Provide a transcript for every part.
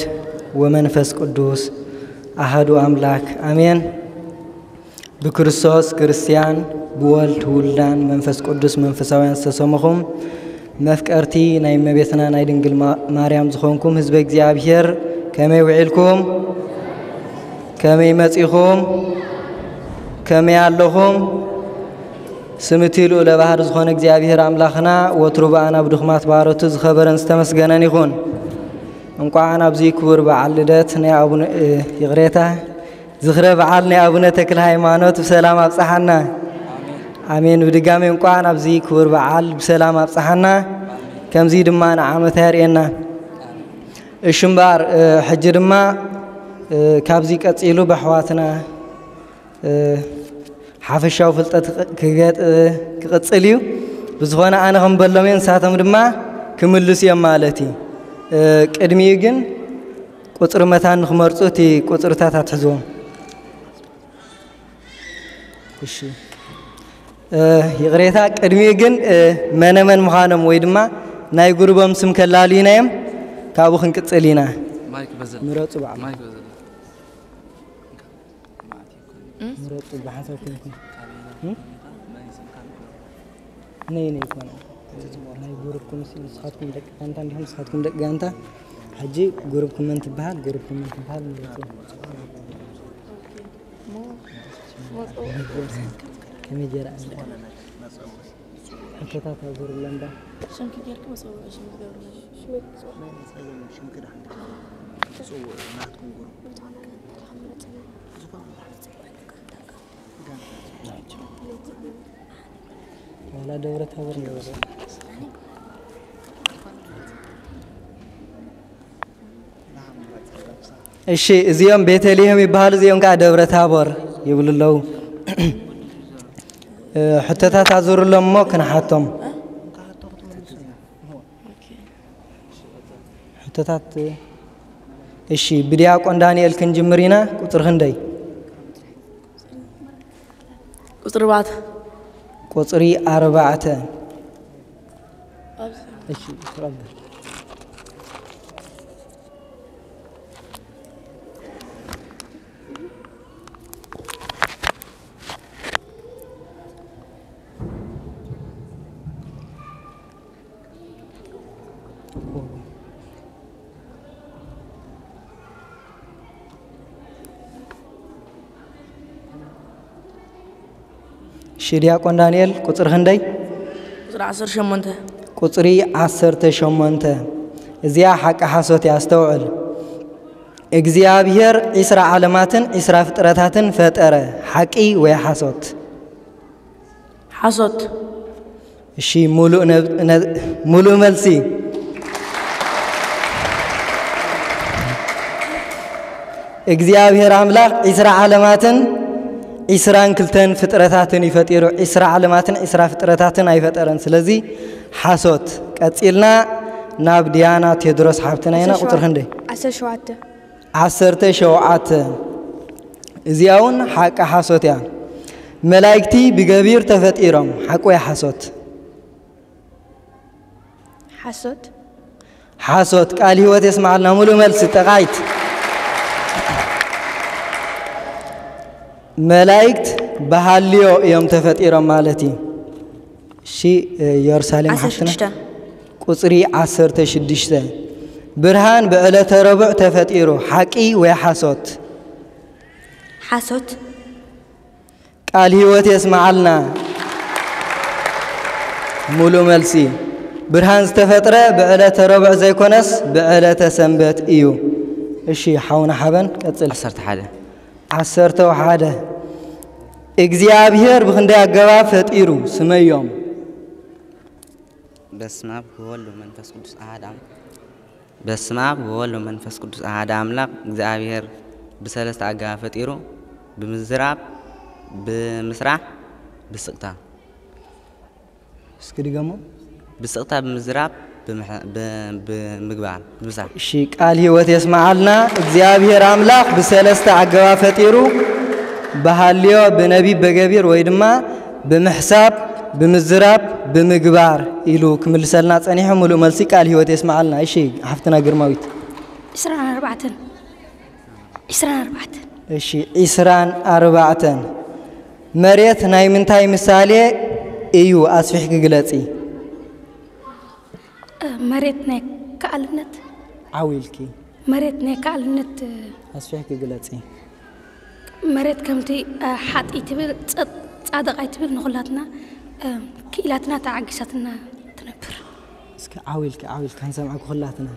ወወልድ ወመንፈስ ቅዱስ አሐዱ አምላክ አሜን። በክርስቶስ ክርስቲያን በወልድ ውላን መንፈስ ቅዱስ መንፈሳውያን ተሰመኹም መፍቀርቲ ናይ እመቤትና ናይ ድንግል ማርያም ዝኾንኩም ህዝበ እግዚአብሔር ከመይ ውዒልኩም ከመይ መጺኹም ከመይ ኣለኹም ስምቲሉ ለባህር ዝኾነ እግዚአብሔር አምላኽና ወትሩ በአና ብድኽማት ባሮቱ ዝኸበረን ዝተመስገነን ይኹን። እንኳን ኣብዚ ክቡር በዓል ልደት ናይ አቡነ ይግሬታ ዝኽረ በዓል ናይ አቡነ ተክለ ሃይማኖት በሰላም አብጽሐና አሜን። በድጋሚ እንኳን ኣብዚ ክቡር በዓል በሰላም አብጽሐና ከምዚ ድማ ንዓመት ያርኤና እሽምባር ሕጂ ድማ ካብዚ ቀጺሉ በሕዋትና ሓፈሻው ፍልጠት ክቅጽል እዩ ብዝኾነ ኣነ ከምበሎም ንሳቶም ድማ ክምልስ እዮም ማለት እዩ። ቅድሚ ግን ቁጽሪ መታን ንኽመርጹ እቲ ቁጽርታት ኣትሕዝዎም። እሺ ይቕሬታ ቅድሚ ግን መነመን ምዃኖም ወይ ድማ ናይ ጉርቦም ስም ከላልዩና እዮም ካብኡ ክንቅጽል ኢና። ምረጹ በዓል ምረጡ በሓሳብ ኩንኩም ነይ ኮነ ናይ ጉርብኩም ንስኻትኩም ደቂ ጋንታ እንዲሁም ንስኻትኩም ደቂ ጋንታ ሕጂ ጉርብኩም መን ትበሃል ጉርብኩም መን ትበሃል ምረጹ ከመይ ጀራ ሕቶታት ኣዙሩላ እንዳ ሽምኪ ጌርክ መፀውዒ ሽም ዝገብርላ ولا دورة تابور نوزة الشيء زيهم بيتليهم يبهال زيهم قاعد دورة تابور يقول له حتى تعذر لهم ما كان حاتم حتى تات الشيء بدياك عن دانيال كنجمرينا كتر خندي كتر بعد قصري أربعة. إيش تفضل. شريعة دانيال قصر هندي قصر 10 شمنته قصري 10 شمنته زيا حق حسوت يستوعل እግዚአብሔር ኢስራ ዓለማትን ኢስራ ፍጥረታትን ፈጠረ ሐቂ ወይ ሐሶት ሐሶት እሺ ሙሉ መልሲ እግዚአብሔር አምላክ ኢስራ ዓለማትን ኢስራን ክልተን ፍጥረታትን ይፈጥሩ ኢስራ ዓለማትን ኢስራ ፍጥረታትን አይፈጠረን ስለዚህ ሐሶት ቀጽልና ናብ ዲያና ቴድሮስ ሐብተናይና ቁጥር ህንደ 10 ሸውዓተ እዚያውን ሐቀ ሐሶት ያ መላእክቲ ብገቢር ተፈጥሮም ሐቆ ሐሶት ሐሶት ሐሶት ቃል ህይወት ይስማልና ሙሉ መልስ ተቃይት ملايكت بحاليو يوم تفتيرا مالتي شي يرسالم حسنا قصري 10 شدشته برهان بألة ربع تفتيرو حقي وحسوت حسوت قال هيوت يسمع لنا مولو ملسي برهان استفترة بألة ربع زي كونس بألة سنبت ايو اشي حاونا حبن قتل 10 وحده እግዚአብሔር በእንደ ያገባ ፈጥሩ ስመዮም በስመ አብ ወወልድ ወመንፈስ ቅዱስ አሐድ አምላክ በስመ አብ ወወልድ ወመንፈስ ቅዱስ አሐድ አምላክ እግዚአብሔር በሰለስተ አገባ ፈጥሩ በምዝራብ በምስራህ በስቅታ እስኪ ድገሙ በስቅታ በምዝራብ በምግባር በምስራህ እሺ ቃል ህይወት ይስማዓልና እግዚአብሔር አምላክ በሰለስተ አገባ ፈጥሩ بحاليو بنبي بجبير ويدما بمحساب بمزراب بمجبار إلو كمل سلنا ثاني حملو ملسي قال هو تسمع لنا أي شيء حفتنا جرماويت እሺ 24 መሬት ናይ ምንታይ ምሳሌ እዩ አስፊሕክ ግለጺ መሬት ናይ ከአልነት ዓዊልኪ መሬት ናይ ከአልነት አስፊሕክ ግለጺ መሬት ከምቲ ሓጢ ትብል ጻድቃይ ትብል ንኹላትና ክኢላትና ተዓጊሳትና ትነብር እስከ ዓዊልኪ ከንሰምዐኩ ኩላትና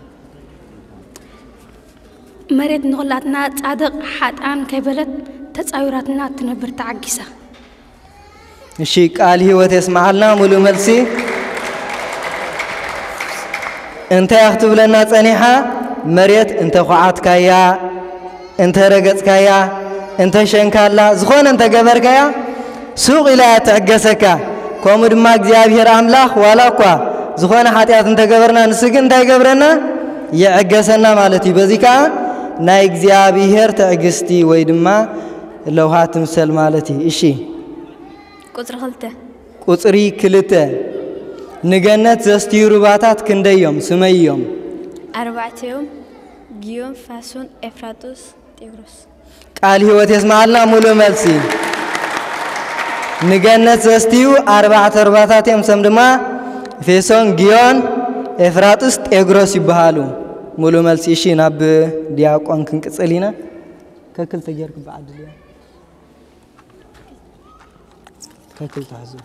መሬት ንኹላትና ጻድቅ ሓጣን ከይበለት ተጻዊራትና ትነብር ተዓጊሳ እሺ ቃል ህይወት يسمعلنا ሙሉ መልሲ انت ያክትብ ለና ጸኒሓ መሬት እንተ ኹዓትካያ እንተ ረገጽካያ እንተ ሸንካላ ዝኾነ እንተ ገበርካያ ሱቅ ኢላ ተዕገሰካ ከምኡ ድማ እግዚአብሔር አምላኽ ዋላኳ ዝኾነ ኃጢአት እንተ ገበርና ንስግ እንታይ ገብረና ይዕገሰና ማለት እዩ በዚካ ናይ እግዚአብሔር ትዕግስቲ ወይ ድማ ለውሃት ምሰል ማለት እዩ እሺ ቁጽሪ ክልተ ንገነት ዘስትዩ ሩባታት ክንደዮም ስመዮም 4 ጊዮን ፋሶን ኤፍራጦስ ጤግሮስ ቃል ህይወት يسمعلنا ሙሉ መልሲ ንገነት ዘስትዩ 4 ሩባታት እዮም ሰም ድማ ፌሶን ጊዮን ኤፍራጦስ ጤግሮስ ይባሃሉ ሙሉ መልሲ እሺ ናብ ዲያቆን ክንቅጽሊና ከክል ተጀርክ በዓድልያ كل تعزو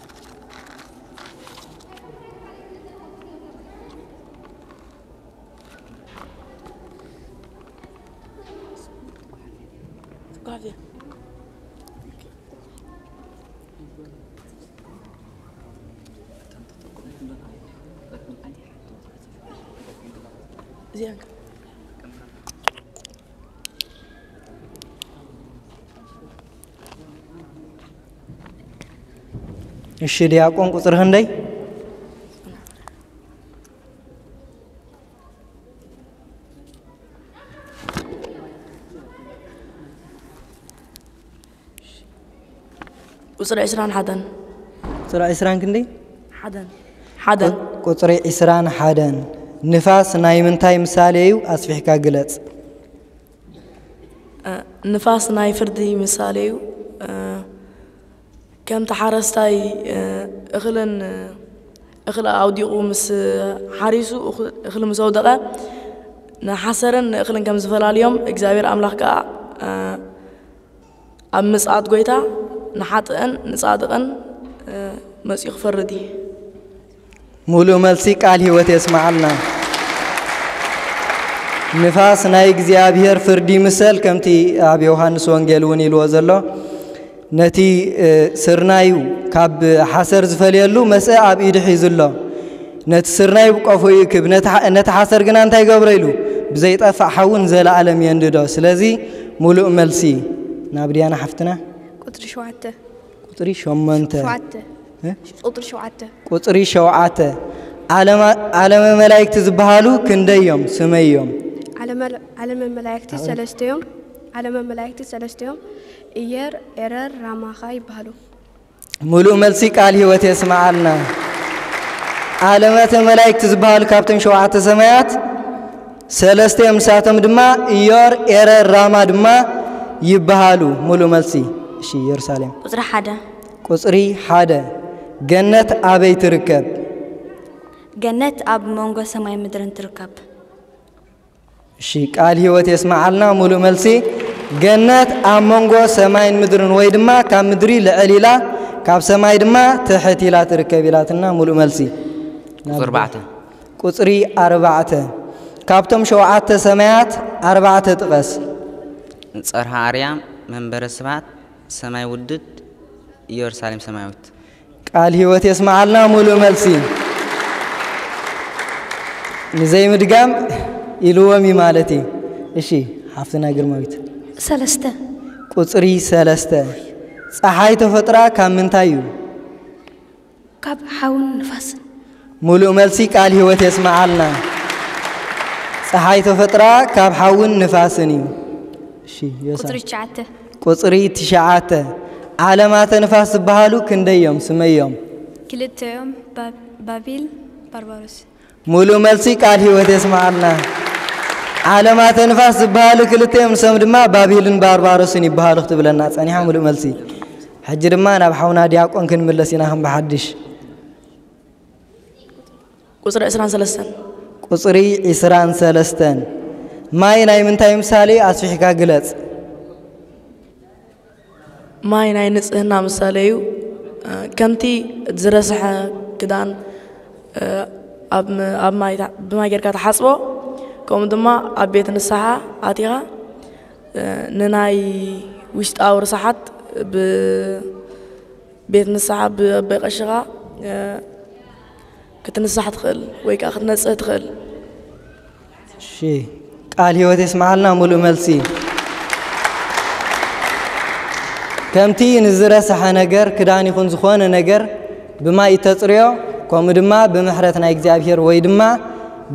እሺ ዲያቆን ቁጥርህ እንደይ ቁጥር 21 ቁጥር 20 ክንደይ ሓደን ቁጥር 21 ንፋስ ናይ ምንታይ ምሳሌ እዩ አስፊሕካ ግለጽ ንፋስ ናይ ፍርዲ ምሳሌ እዩ كم تحرستاي اخل اوديقو مس حريسو اخل مسودقه نحسرن اخلن كم زفلاليوم اغزابير املاح كا امصات غويتا نحاطن نصادقن مسيخ فردي ሙሉ መልሲ ቃል ህይወት يسمعلنا ንፋስ ናይ እግዚአብሔር ፍርዲ ምሰል ከምቲ አብ ዮሐንስ ወንጌል ውን ይልዎ ዘሎ ነቲ ስርናዩ ካብ ሓሰር ዝፈልየሉ መስአ ኣብ ኢድ ሒዙሎ ነቲ ስርናዩ ቆፎ ይክብ ነቲ ሓሰር ግና እንታይ ገብሮ ኢሉ ብዘይጠፋእ ሓውን ዘለዓለም የንድዶ ስለዚ ሙሉእ መልሲ ናብ ዲያና ሓፍትና ቁጥሪ 8 ቁጥሪ 7 ዓለመ መላእክት ዝበሃሉ ክንደዮም ስመዮም ዓለመ መላእክት ሰለስተዮም إير إرر رامخاي بهلو ملو ملسي قال هيوت يسمعلنا علامات الملائكة تزبال كابتن شوعات سمايات سلسته مساتم دما إير إرر راما دما يبهالو ملو ملسي شي يرسالم قصري حدا جنة أبي تركب جنة أب مونغو سماي مدرن تركب شي قال هيوت يسمعلنا ملو ملسي جنات أمونغو سماين مدرن ويدما كام مدري لعليلا كاب سماي دما تحتيلا تركبيلاتنا ملو ملسي قصري 4 كابتم شوعات سمايات 4 تقس صرها أريام منبر السبات سماي ودد يرسالم سماوت قال هيوت يسمعلنا ملو ملسي نزي مدقام يلومي مالتي إشي حفتنا قرمويت سلسته قصري سلسته ፀሓይ ተፈጥራ ካብ ምንታይ እዩ ካብ ሓውን ንፋስ ሙሉእ መልሲ ቃል ህይወት يسمعلنا ፀሓይ ተፈጥራ ካብ ሓውን ንፋስን እዩ እሺ ቁጥሪ 9 ዓለማተ ንፋስ ዝበሃሉ ክንደዮም ስመዮም ክልተዮም ባቢል ባርባሮስ ሙሉእ መልሲ ቃል ህይወት يسمعلنا ዓለማት ንፋስ ዝበሃሉ ክልተዮም ንሰም ድማ ባቢልን ባርባሮስን ይበሃሉ ክትብለና ጸኒሓ ሙሉእ መልሲ ሕጂ ድማ ናብ ሓውና ዲያቆን ክንምለስ ኢና ከም በሓድሽ ቁጽሪ 23 ቁጽሪ 23 ማይ ናይ ምንታይ ምሳሌ ኣስፊሕካ ግለጽ ማይ ናይ ንጽህና ምሳሌ እዩ ከምቲ ዝረስሐ ክዳን ኣብ ማይ ብማይ ጌርካ ተሓጽቦ ከምኡ ድማ ኣብ ቤት ንስሓ ኣቲኻ ንናይ ውሽጣዊ ርስሓት ብቤት ንስሓ ብቀሽኻ ክትንስሕ ትኽእል ወይ ከዓ ክትነጽህ ትኽእል እሺ ቃል ህይወት ይስማዓልና ሙሉእ መልሲ ከምቲ ንዝረስሐ ነገር ክዳን ይኹን ዝኾነ ነገር ብማይ ተጽርዮ ከምኡ ድማ ብምሕረት ናይ እግዚአብሔር ወይ ድማ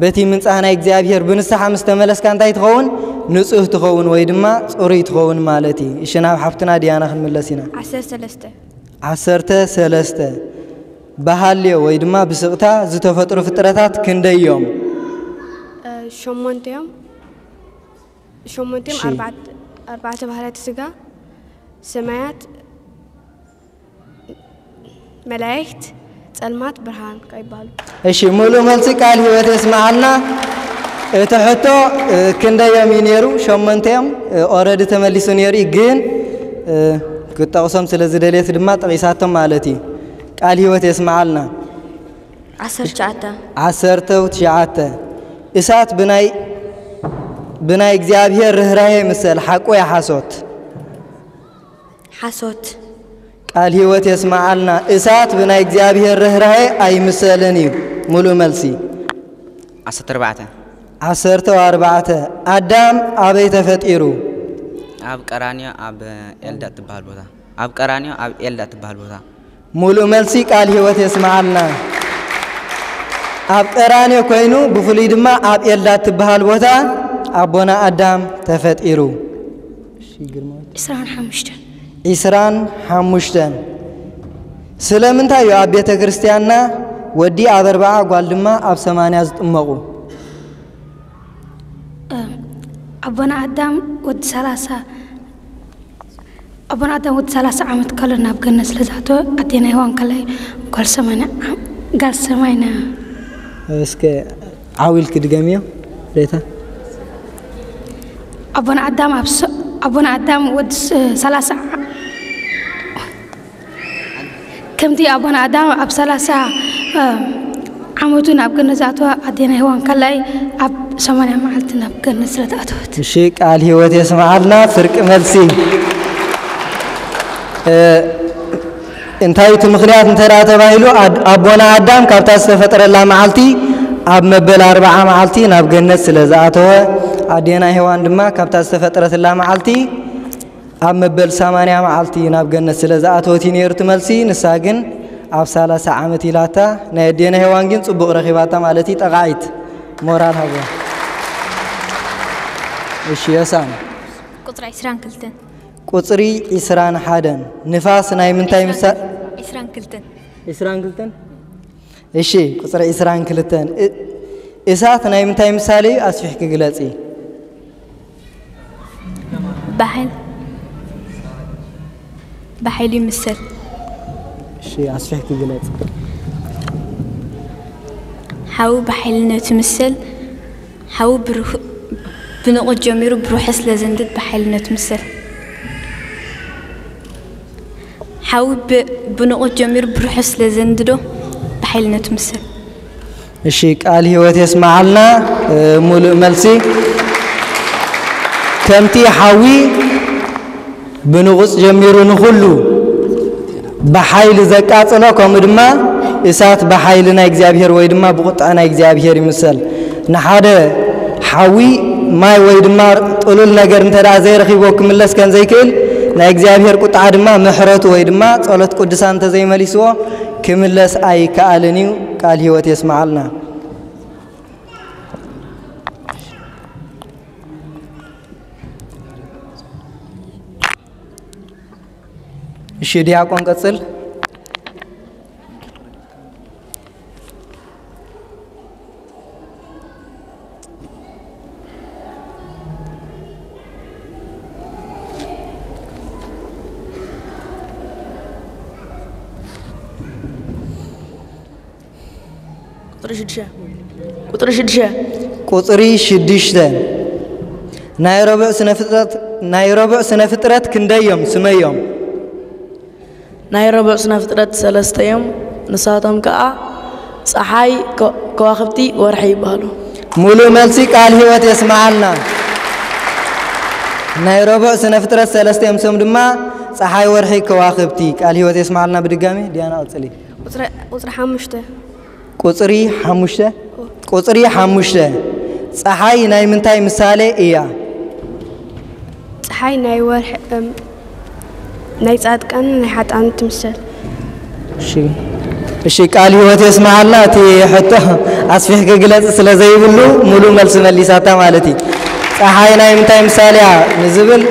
በቲ ምንጻህ ናይ እግዚአብሔር ብንስሓ ምስ ተመለስካ እንታይ ትኸውን ንጹህ ትኸውን ወይ ድማ ጽሩይ ትኸውን ማለት እዩ እሺ ናብ ሓፍትና ዲያና ክንምለስ ኢና 13 ባህልዮ ወይ ድማ ብስቕታ ዝተፈጥሩ ፍጥረታት ክንደዮም شمونتيم أربعة بحالات سجا سمايات ملايكت سلمات برهان كايبال እሺ ሙሉ መልሲ ቃል ህይወት ይስማዓልና እተሕቶ ክንደዮም ይነሩ ሸሞንተዮም ኦሬዲ ተመሊሱ ነሩ ግን ክጠቕሶም ስለ ዝደልየት ድማ ጠቂሳቶም ማለት እዩ ቃል ህይወት ይስማዓልና 19 እሳት ብናይ እግዚአብሔር ርህራሄ ምስል ሓቆ ያሐሶት ቃል ህይወት ይስማዓልና እሳት ብናይ እግዚአብሔር ርህራሄ ኣይምሰልን እዩ ሙሉእ መልሲ 14 አዳም አበይ ተፈጢሩ ኣብ ቀራንዮ ኣብ ኤልዳ ትበሃል ቦታ ኣብ ቀራንዮ ኣብ ኤልዳ ትበሃል ቦታ ሙሉእ መልሲ ቃል ህይወት ይስማዓልና ኣብ ቀራንዮ ኮይኑ ብፍሉይ ድማ ኣብ ኤልዳ ትበሃል ቦታ ኣቦና አዳም ተፈጢሩ 25 ስለምንታይ ኣብ ቤተ ክርስቲያንና ወዲ ኣብ 40 ጓል ድማ ኣብ 80 ዝጥመቁ أبونا آدم ود 30 عام كلنا بجنس لذاته أدينا هون كله قال سمعنا اسك عاول كدجامية ليتا أبونا آدم ود 30 كم دي أبونا آدم أب 30 عمودنا بجنس لذاته أدينا هون كله أب سمعنا معلتنا بجنس لذاته شيك قال هيوت يسمعنا فرق ملسي انتهيت مخنيات انترا تبايلو أبونا آدم كابتا استفتر الله معلتي أب مبل 4 معلتي ناب جنس لذاته أدينا هوان دما كابتا استفتر الله معلتي أب مبل 8 معلتي ناب جنس لذاته تينيرت ملسي نساجن أب 30 عامتي لاتا نادينا هوان جن صبغ رخيباتا معلتي تقاعد مورال هذا እሺ ያሳን ቁጥሪ 22 ቁጥሪ 21 ንፋስ ናይ ምንታይ ምሳ 22 እሺ ቁጥሪ 22 እሳት ናይ ምንታይ ምሳሌ ኣስፊሕ ክግለጺ በኃይል ይምሰል እሺ ኣስፊሕ ክግለጽ ሓው በኃይልነቱ ምስል ሓው بنقول جميرو بروحس لزندت بحيلنا تمثل حاول بنقول جميرو بروحس لزنددو بحيلنا تمثل الشيء قال هيوت يسمعنا ملء ملسي كمتي حاوي بنقص جميرو نخلو بحيل زكاتنا كمدما إسات بحيلنا إجزابير ويدما بقطعنا إجزابير مثل نحاده حاوي ماي ويدمار طلول نجر انترا زي رخيبو كملس كان زي كل لا እግዚአብሔር ቁጣ ድማ ምሕረቱ ወይ ድማ ጸሎት ቅዱሳን ተዘይ መሊስዎ ክምለስ አይ ከአለኒው ቃል ህይወት ይስማዓልና እሺ ዲያቆን ቀጽል ቁጥሪ ሽድሽተ ናይ ረቡዕ ስነ ፍጥረት ክንደዮም ስመዮም ናይ ረቡዕ ስነ ፍጥረት ሰለስተ እዮም ንሳቶም ከዓ ፀሓይ ከዋኽብቲ ወርሒ ይባሃሉ ሙሉእ መልሲ ቃል ህይወት የስማዓልና ናይ ረቡዕ ስነ ፍጥረት ሰለስተ እዮም ስም ድማ ፀሓይ ወርሒ ከዋኽብቲ ቃል ህይወት የስማዓልና ብድጋሚ ዲያና ቅጽሊ ቁጥሪ ሓሙሽተ ፀሓይ ናይ ምንታይ ምሳሌ እያ ፀሓይ ናይ ወርሒ ናይ ጻድቃን ናይ ሓጣን ትምሰል እሺ ቃል ህይወት የስማዓልና እቲ ሕቶ ኣስፊሕ ክግለጽ ስለ ዘይብሉ ሙሉ መልስ መሊሳታ ማለት እዩ ፀሓይ ናይ ምንታይ ምሳሌ እያ ንዝብል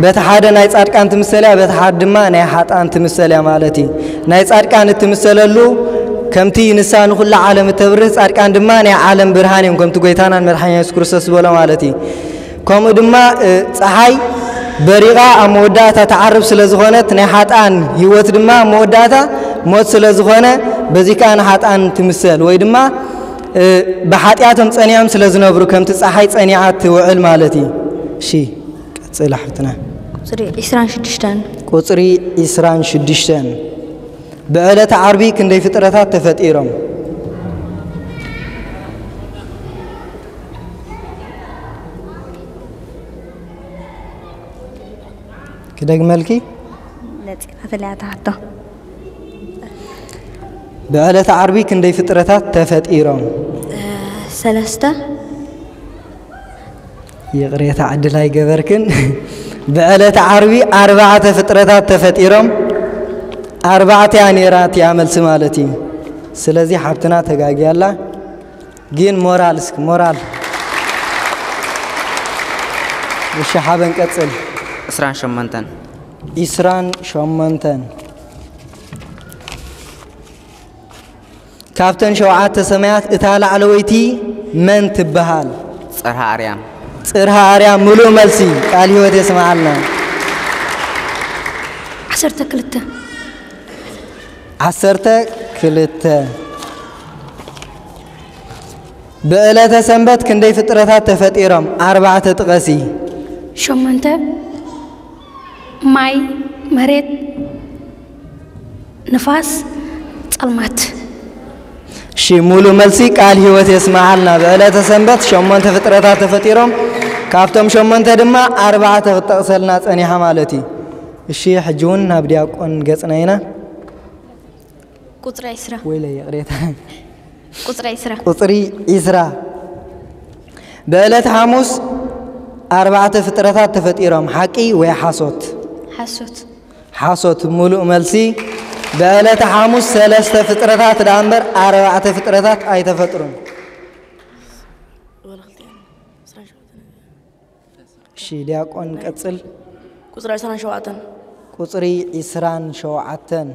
በቲ ሓደ ናይ ጻድቃን ትምሰል እያ በቲ ሓደ ድማ ናይ ሓጣን ትምሰል እያ ማለት እዩ ናይ ጻድቃን እትምሰለሉ ከምቲ ንሳ ንኹላ ዓለም እተብርህ ጻድቃን ድማ ናይ ዓለም ብርሃን እዮም ከምቲ ጎይታናን መድሓኒና ኢየሱስ ክርስቶስ ዝበሎ ማለት እዩ ከምኡ ድማ ፀሓይ በሪቓ ኣብ መወዳእታ ተዓርብ ስለ ዝኾነት ናይ ሓጣን ህይወት ድማ መወዳእታ ሞት ስለ ዝኾነ በዚ ከዓ ንሓጣን ትምሰል ወይ ድማ ብሓጢኣቶም ጸኒዖም ስለ ዝነብሩ ከምቲ ፀሓይ ጸኒዓ ትውዕል ማለት እዩ እሺ ቀጽል ሓፍትና ቁጥሪ 26 በዕለተ ዓርቢ ክንደይ ፍጥረታት ተፈጢሮም كدق بألة عربي كندي فترتات تفت إيران سلسته يغريت عدل هاي قبركن بألة عربي 4 فترتات تفت إيران 4 يعني رات يعمل سمالتي سلازي حبتنا تقاقي الله جين مورال والشحابن كتسل إسران شمنتن كابتن شوعات سمايات إتالة علويتي من تبهال صرها أريام ملو ملسي قال هو تسمع لنا 10 كلتا بألة سنبت كندي فترتات تفتيرم 4 تقسي شمنت ماي مريت نفاس ظلمات شي مولو ملسي قال هيوت يسمع لنا بألة سنبت شمنت فترتات تفتيرم كافتم شمنت دما 4 تقسلنا صنيحه مالتي الشي حجون نبدي اكون غصناينا قطر إسرا ويلي قريت قطري إسرا بألة حاموس 4 فترات تفتيرهم حقي وحاسوت حاسوت ملؤ ملسي بألة حاموس 3 فترات الأمبر 4 فترات أي تفترون شي دياقون كتسل قطري إسران شوعتن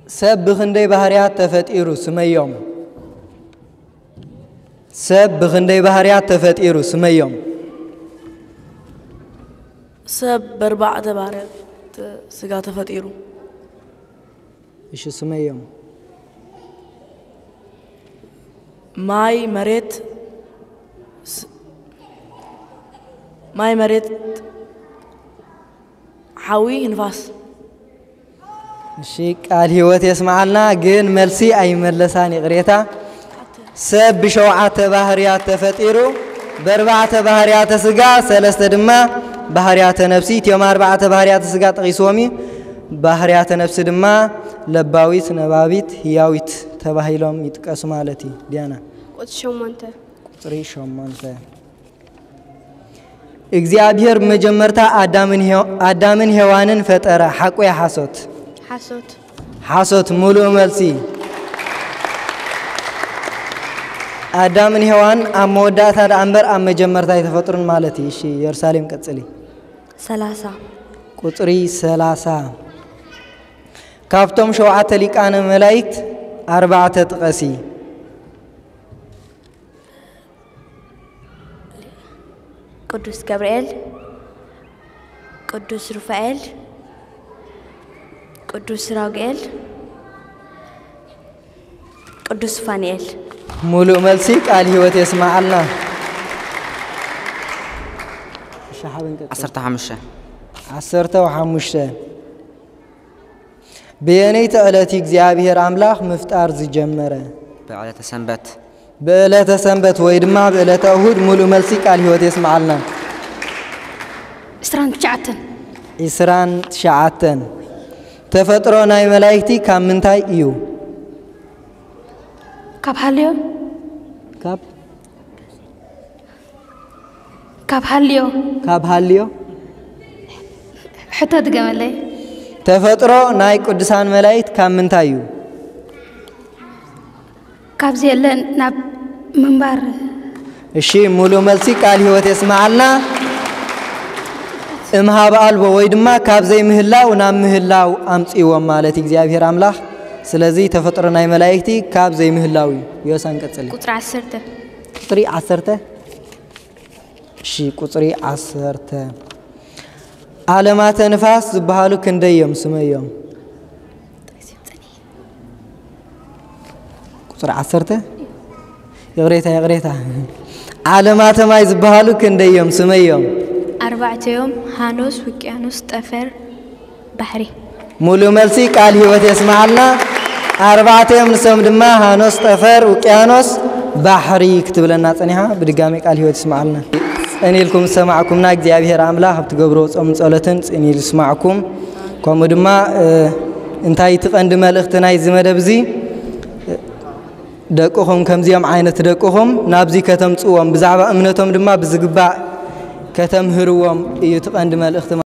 سب بخندي بحريات تفتيرو سميوم سب بخندي بحريات تفتيرو سميوم سب ب4 بحريات سقا تفتيرو ايش سميوم ماي مريت حاوي نفاس الشيء قال هيوت يسمع لنا جن ملسي أي ملساني غريتا سب بشوعات بحريات تفتيرو ب4 بحريات سقا 3 دما بحريات نفسي يوم 4 بحريات سقا تقيسومي بحريات نفس دما لباويت نبابيت هياويت تباهيلهم يتقاسو مالتي ديانا قطري شومانته እግዚአብሔር መጀመርታ አዳምን ሔዋንን ፈጠረ ሐቆ ሐሶት ሙሉ መልሲ አዳምን ሔዋን አመወዳታ አንበር አመጀመርታ የተፈጠሩን ማለት እሺ ኢየሩሳሌም ቀጽሊ 30 ቁጥሪ 30 ካፍቶም ሸውዓተ ሊቃነ መላእክት 4 ጥቀሲ ቅዱስ ገብርኤል ቅዱስ ሩፋኤል ቅዱስ ራጉኤል ቅዱስ ፋንኤል ملء ملسي قال هيوت يسمع لنا عسرته وحمشة بيني تألتي እግዚአብሔር አምላክ مفتار زجمره بألة سنبت ويدمع بألة أهود ملء ملسي قال هيوت يسمع لنا إسران تشعتن تفترو ناي ملايكتي كم من تاي إيو كاب هاليو كاب هاليو حتى تقملي تفترو ناي قدسان ملايكت كم من تايو كاب زيلن ناب منبر الشي مولو ملسي قال هو تسمع لنا امها بقلبه ويدما كاب زي مهلاو نام مهلاو أمصيوم مالتي እግዚአብሔር አምላክ ስለዚህ ተፈጥሮናይ መላእክቲ ካብ ዘይ ምህላዊ ይወሳን ቀጽል ቁጥር 10 ቁጥሪ 10 እሺ ቁጥሪ 10 ዓለማተ ንፋስ ዝበሃሉ ክንደዮም ስመዮም ቁጥር 10 ይግሬታ ዓለማተ ማይ ዝበሃሉ ክንደዮም ስመዮም أربعتهم هانوس وكيانوس طفر بحري مولو ملسي قال هيوت يسمع لنا أربعتهم نسم دما هانوس طفر وكيانوس بحري كتب لنا صنيها بدقامي قال هيوت يسمع لنا اني لكم سمعكمنا እግዚአብሔር አምላክ بتغبروا ጾም ጸሎትን እኔ ልስማዕኩም ኮም ድማ እንታይ ትቀንድ መልእክትናይ ዝመደብዚ ደቆኹም ከምዚኦም ዓይነት ደቆኹም ናብዚ ከተምጽዎም ብዛዕባ እምነቶም ድማ ብዝግባ ከተምህርዎም እዩ ትቀንድ መልእክት